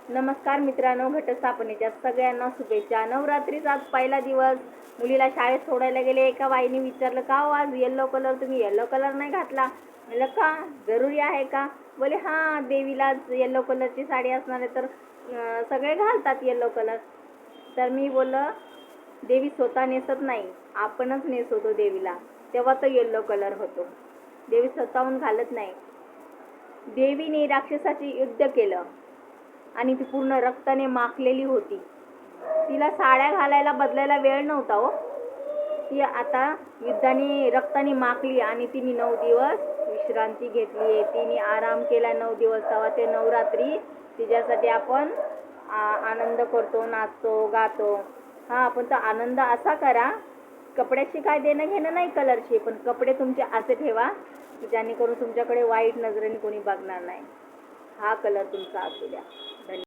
नमस्कार मित्रांनो, घटस्थापनेच्या सगळ्यांना शुभेच्छा. नवरात्रीचा आज पहिला दिवस. मुलीला शाळेत सोडायला गेले. एका बाईने विचारलं, का हो आज येल्लो कलर, तुम्ही येल्लो कलर नाही घातला? म्हणलं का, जरुरी आहे का? बोले हां, देवीला येल्लो कलरची साडी असणार आहे तर सगळे घालतात येल्लो कलर. तर मी बोललं, देवी स्वतः नेसत नाही, आपणच नेसवतो देवीला, तेव्हा तो येल्लो कलर होतो. देवी स्वतःहून घालत नाही. देवीने राक्षसाची युद्ध केलं आणि ती पूर्ण रक्ताने माखलेली होती. तिला साड्या घालायला बदलायला वेळ नव्हता हो. ती आता युद्धाने रक्ताने माखली आणि तिने 9 दिवस विश्रांती घेतली. तिने आराम केला 9 दिवस. तेव्हा ते नवरात्री तिच्यासाठी आपण आनंद करतो, नाचतो, गातो. हां, पण तो आनंद असा करा, कपड्याशी काय देणं घेणं नाही कलरशी, पण कपडे तुमचे असे ठेवा की जेणेकरून तुमच्याकडे वाईट नजरेने कोणी बघणार नाही. हा कलर तुमचा असू द्या.